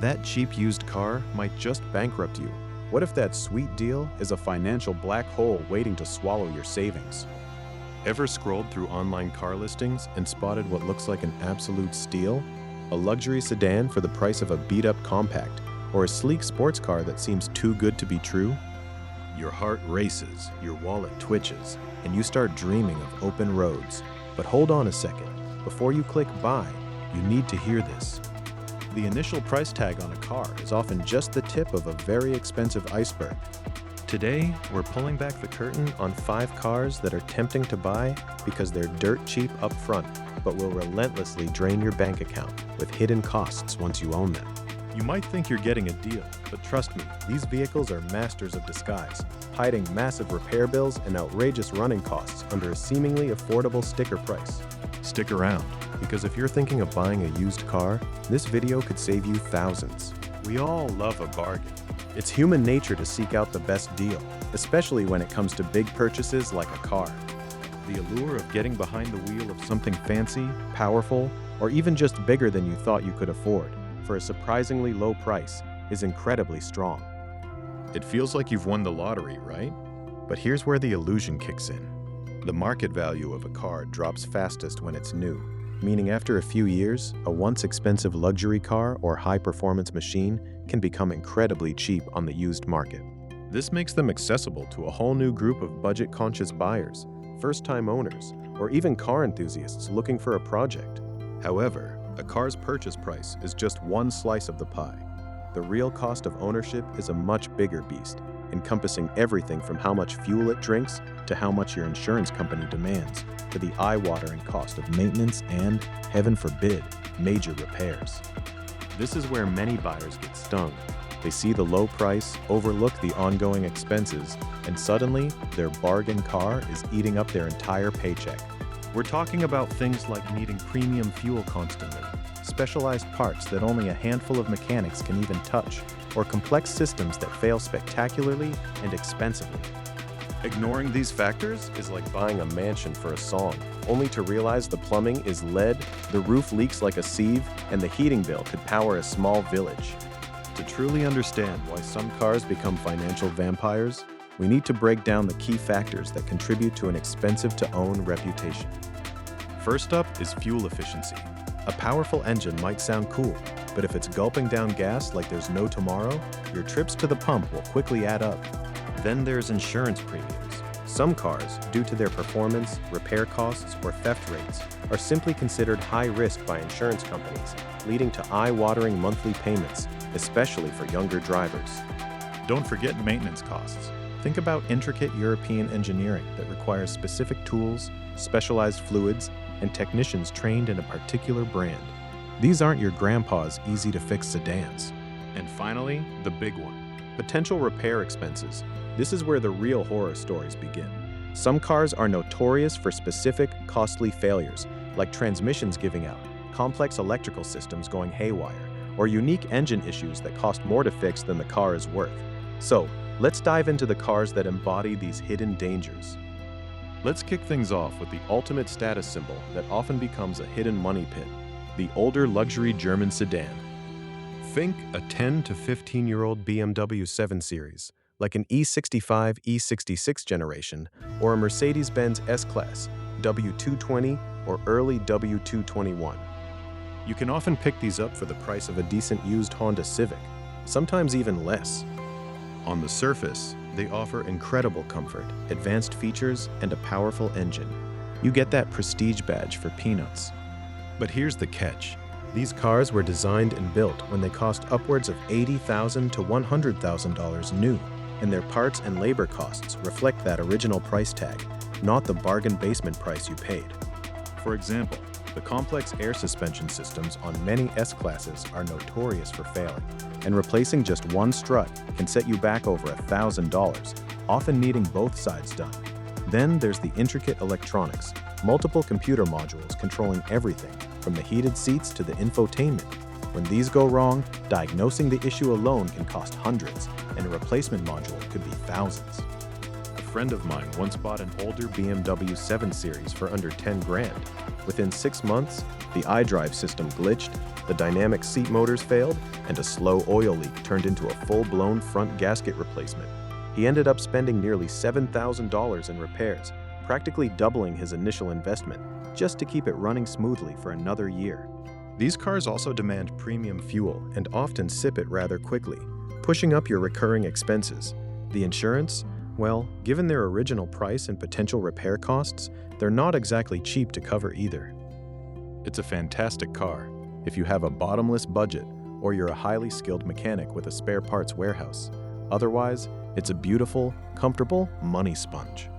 That cheap used car might just bankrupt you. What if that sweet deal is a financial black hole waiting to swallow your savings? Ever scrolled through online car listings and spotted what looks like an absolute steal? A luxury sedan for the price of a beat-up compact, or a sleek sports car that seems too good to be true? Your heart races, your wallet twitches, and you start dreaming of open roads. But hold on a second. Before you click buy, you need to hear this. The initial price tag on a car is often just the tip of a very expensive iceberg. Today, we're pulling back the curtain on 5 cars that are tempting to buy because they're dirt cheap up front, but will relentlessly drain your bank account with hidden costs once you own them. You might think you're getting a deal, but trust me, these vehicles are masters of disguise, hiding massive repair bills and outrageous running costs under a seemingly affordable sticker price. Stick around, because if you're thinking of buying a used car, this video could save you thousands. We all love a bargain. It's human nature to seek out the best deal, especially when it comes to big purchases like a car. The allure of getting behind the wheel of something fancy, powerful, or even just bigger than you thought you could afford, for a surprisingly low price, is incredibly strong. It feels like you've won the lottery, right? But here's where the illusion kicks in. The market value of a car drops fastest when it's new, meaning after a few years, a once expensive luxury car or high-performance machine can become incredibly cheap on the used market. This makes them accessible to a whole new group of budget-conscious buyers, first-time owners, or even car enthusiasts looking for a project. However, a car's purchase price is just one slice of the pie. The real cost of ownership is a much bigger beast, encompassing everything from how much fuel it drinks to how much your insurance company demands, to the eye-watering cost of maintenance and, heaven forbid, major repairs. This is where many buyers get stung. They see the low price, overlook the ongoing expenses, and suddenly, their bargain car is eating up their entire paycheck. We're talking about things like needing premium fuel constantly, specialized parts that only a handful of mechanics can even touch, or complex systems that fail spectacularly and expensively. Ignoring these factors is like buying a mansion for a song, only to realize the plumbing is lead, the roof leaks like a sieve, and the heating bill could power a small village. To truly understand why some cars become financial vampires, we need to break down the key factors that contribute to an expensive-to-own reputation. First up is fuel efficiency. A powerful engine might sound cool, but if it's gulping down gas like there's no tomorrow, your trips to the pump will quickly add up. Then there's insurance premiums. Some cars, due to their performance, repair costs, or theft rates, are simply considered high risk by insurance companies, leading to eye-watering monthly payments, especially for younger drivers. Don't forget maintenance costs. Think about intricate European engineering that requires specific tools, specialized fluids, and technicians trained in a particular brand. These aren't your grandpa's easy-to-fix sedans. And finally, the big one, potential repair expenses. This is where the real horror stories begin. Some cars are notorious for specific, costly failures, like transmissions giving out, complex electrical systems going haywire, or unique engine issues that cost more to fix than the car is worth. So, let's dive into the cars that embody these hidden dangers. Let's kick things off with the ultimate status symbol that often becomes a hidden money pit, the older luxury German sedan. Think a 10 to 15-year-old BMW 7 Series, like an E65, E66 generation, or a Mercedes-Benz S-Class, W220, or early W221. You can often pick these up for the price of a decent used Honda Civic, sometimes even less. On the surface, they offer incredible comfort, advanced features, and a powerful engine. You get that prestige badge for peanuts. But here's the catch. These cars were designed and built when they cost upwards of $80,000 to $100,000 new, and their parts and labor costs reflect that original price tag, not the bargain basement price you paid. For example, the complex air suspension systems on many S-Classes are notorious for failing, and replacing just one strut can set you back over $1,000, often needing both sides done. Then there's the intricate electronics, multiple computer modules controlling everything, from the heated seats to the infotainment. When these go wrong, diagnosing the issue alone can cost hundreds, and a replacement module could be thousands. A friend of mine once bought an older BMW 7 Series for under 10 grand. Within 6 months, the iDrive system glitched, The dynamic seat motors failed, and a slow oil leak turned into a full-blown front gasket replacement. He ended up spending nearly $7,000 in repairs, practically doubling his initial investment, just to keep it running smoothly for another year. These cars also demand premium fuel and often sip it rather quickly, pushing up your recurring expenses. The insurance? Well, given their original price and potential repair costs, they're not exactly cheap to cover either. It's a fantastic car if you have a bottomless budget or you're a highly skilled mechanic with a spare parts warehouse. Otherwise, it's a beautiful, comfortable money sponge.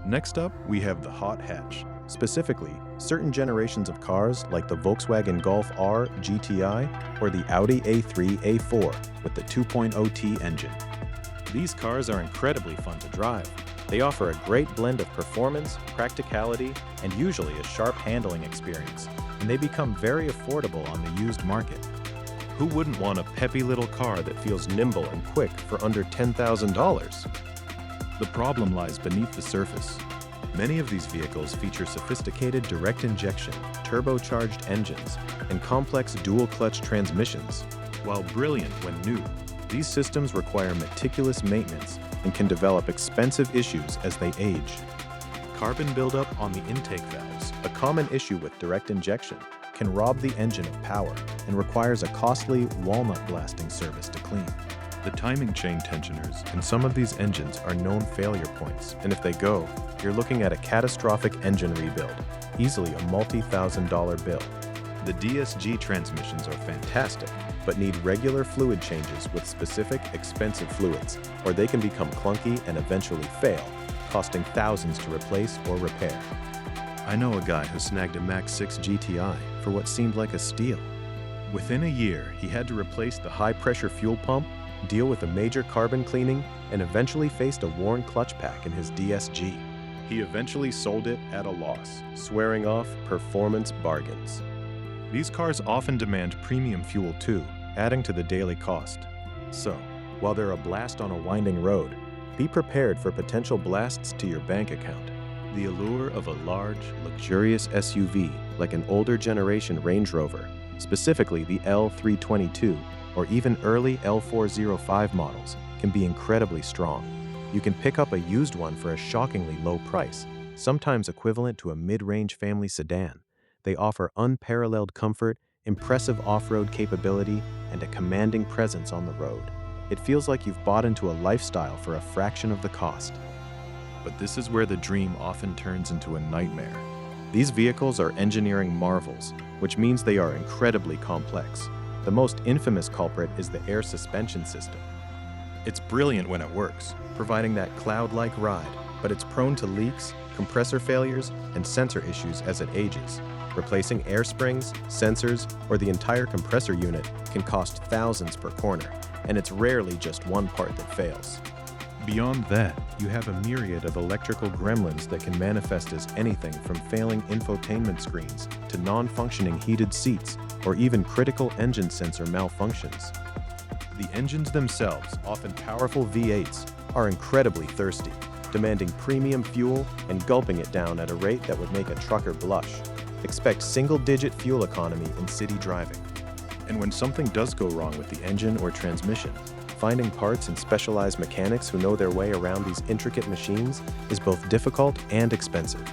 Next up, we have the hot hatch. Specifically, certain generations of cars like the Volkswagen Golf R GTI or the Audi A3 A4 with the 2.0T engine. These cars are incredibly fun to drive. They offer a great blend of performance, practicality, and usually a sharp handling experience, and they become very affordable on the used market. Who wouldn't want a peppy little car that feels nimble and quick for under $10,000? The problem lies beneath the surface. Many of these vehicles feature sophisticated direct injection, turbocharged engines, and complex dual-clutch transmissions. While brilliant when new, these systems require meticulous maintenance and can develop expensive issues as they age. Carbon buildup on the intake valves, a common issue with direct injection, can rob the engine of power and requires a costly walnut blasting service to clean. The timing chain tensioners in some of these engines are known failure points, and if they go, you're looking at a catastrophic engine rebuild, easily a multi-thousand-dollar bill. The DSG transmissions are fantastic, but need regular fluid changes with specific, expensive fluids, or they can become clunky and eventually fail, costing thousands to replace or repair. I know a guy who snagged a Mach 6 GTI for what seemed like a steal. Within a year, he had to replace the high-pressure fuel pump, deal with a major carbon cleaning, and eventually faced a worn clutch pack in his DSG. He eventually sold it at a loss, swearing off performance bargains. These cars often demand premium fuel too, adding to the daily cost. So, while they're a blast on a winding road, be prepared for potential blasts to your bank account. The allure of a large, luxurious SUV like an older generation Range Rover, specifically the L322 or even early L405 models, can be incredibly strong. You can pick up a used one for a shockingly low price, sometimes equivalent to a mid-range family sedan. They offer unparalleled comfort, impressive off-road capability, and a commanding presence on the road. It feels like you've bought into a lifestyle for a fraction of the cost. But this is where the dream often turns into a nightmare. These vehicles are engineering marvels, which means they are incredibly complex. The most infamous culprit is the air suspension system. It's brilliant when it works, providing that cloud-like ride, but it's prone to leaks, compressor failures, and sensor issues as it ages. Replacing air springs, sensors, or the entire compressor unit can cost thousands per corner, and it's rarely just one part that fails. Beyond that, you have a myriad of electrical gremlins that can manifest as anything from failing infotainment screens to non-functioning heated seats or even critical engine sensor malfunctions. The engines themselves, often powerful V8s, are incredibly thirsty, demanding premium fuel and gulping it down at a rate that would make a trucker blush. Expect single-digit fuel economy in city driving. And when something does go wrong with the engine or transmission, finding parts and specialized mechanics who know their way around these intricate machines is both difficult and expensive.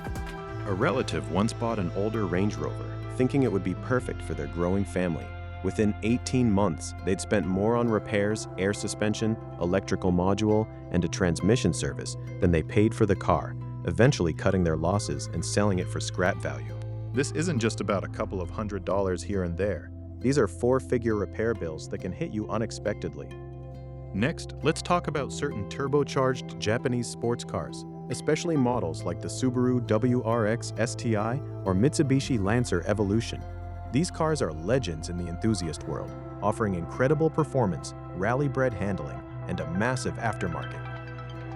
A relative once bought an older Range Rover, thinking it would be perfect for their growing family. Within 18 months, they'd spent more on repairs, air suspension, electrical module, and a transmission service than they paid for the car, eventually cutting their losses and selling it for scrap value. This isn't just about a couple of $100s here and there. These are four-figure repair bills that can hit you unexpectedly. Next, let's talk about certain turbocharged Japanese sports cars, especially models like the Subaru WRX STI or Mitsubishi Lancer Evolution. These cars are legends in the enthusiast world, offering incredible performance, rally-bred handling, and a massive aftermarket.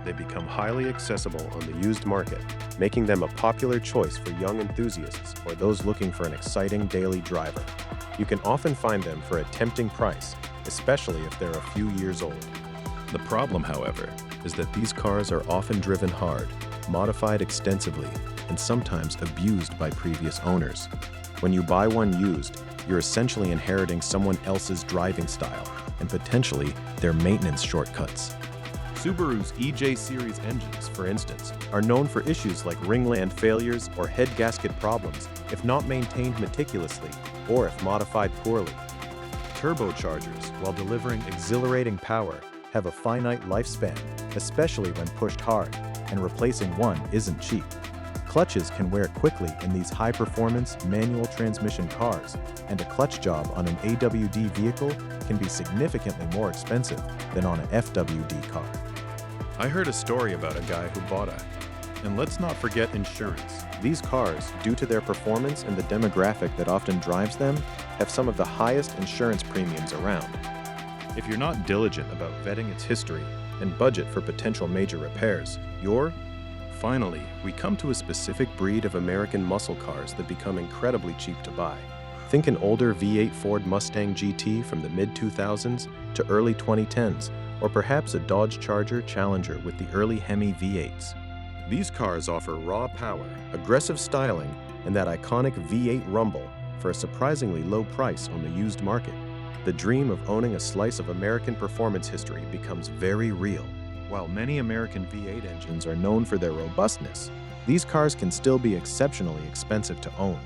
They become highly accessible on the used market, making them a popular choice for young enthusiasts or those looking for an exciting daily driver. You can often find them for a tempting price, especially if they're a few years old. The problem, however, is that these cars are often driven hard, modified extensively, and sometimes abused by previous owners. When you buy one used, you're essentially inheriting someone else's driving style and potentially their maintenance shortcuts. Subaru's EJ series engines, for instance, are known for issues like ringland failures or head gasket problems if not maintained meticulously or if modified poorly. Turbochargers, while delivering exhilarating power, have a finite lifespan, especially when pushed hard, and replacing one isn't cheap. Clutches can wear quickly in these high-performance manual transmission cars, and a clutch job on an AWD vehicle can be significantly more expensive than on an FWD car. I heard a story about a guy who bought a. And let's not forget insurance. These cars, due to their performance and the demographic that often drives them, have some of the highest insurance premiums around. If you're not diligent about vetting its history and budget for potential major repairs, you're... Finally, we come to a specific breed of American muscle cars that become incredibly cheap to buy. Think an older V8 Ford Mustang GT from the mid-2000s to early 2010s, or perhaps a Dodge Charger Challenger with the early Hemi V8s. These cars offer raw power, aggressive styling, and that iconic V8 rumble for a surprisingly low price on the used market. The dream of owning a slice of American performance history becomes very real. While many American V8 engines are known for their robustness, these cars can still be exceptionally expensive to own.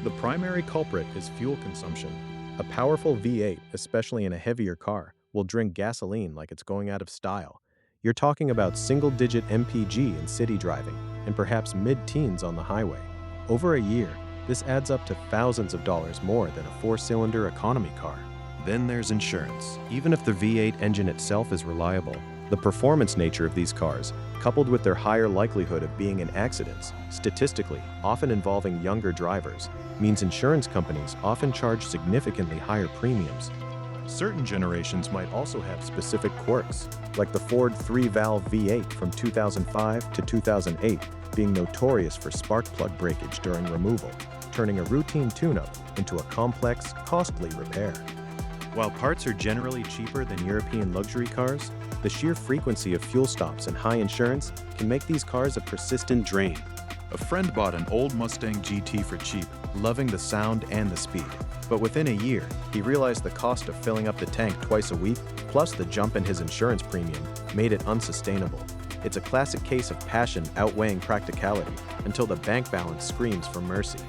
The primary culprit is fuel consumption. A powerful V8, especially in a heavier car, will drink gasoline like it's going out of style. You're talking about single-digit MPG in city driving and perhaps mid-teens on the highway. Over a year, this adds up to thousands of dollars more than a four-cylinder economy car. Then there's insurance. Even if the V8 engine itself is reliable, the performance nature of these cars, coupled with their higher likelihood of being in accidents, statistically often involving younger drivers, means insurance companies often charge significantly higher premiums. Certain generations might also have specific quirks, like the Ford 3-valve V8 from 2005 to 2008 being notorious for spark plug breakage during removal, turning a routine tune-up into a complex, costly repair. While parts are generally cheaper than European luxury cars, the sheer frequency of fuel stops and high insurance can make these cars a persistent drain. A friend bought an old Mustang GT for cheap, loving the sound and the speed. But within a year, he realized the cost of filling up the tank twice a week, plus the jump in his insurance premium, made it unsustainable. It's a classic case of passion outweighing practicality until the bank balance screams for mercy.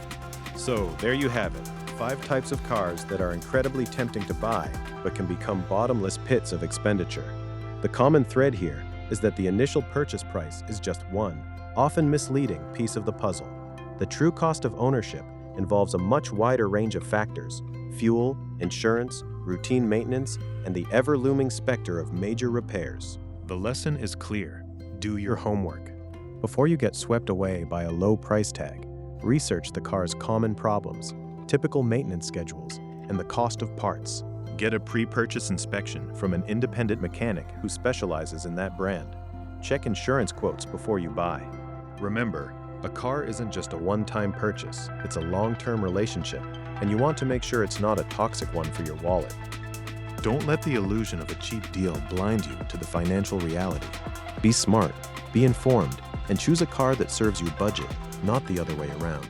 So, there you have it. 5 types of cars that are incredibly tempting to buy, but can become bottomless pits of expenditure. The common thread here is that the initial purchase price is just one, often misleading, piece of the puzzle. The true cost of ownership involves a much wider range of factors: fuel, insurance, routine maintenance, and the ever-looming specter of major repairs. The lesson is clear. Do your homework. Before you get swept away by a low price tag, research the car's common problems, typical maintenance schedules, and the cost of parts. Get a pre-purchase inspection from an independent mechanic who specializes in that brand. Check insurance quotes before you buy. Remember, a car isn't just a one-time purchase, it's a long-term relationship, and you want to make sure it's not a toxic one for your wallet. Don't let the illusion of a cheap deal blind you to the financial reality. Be smart, be informed, and choose a car that serves your budget, not the other way around.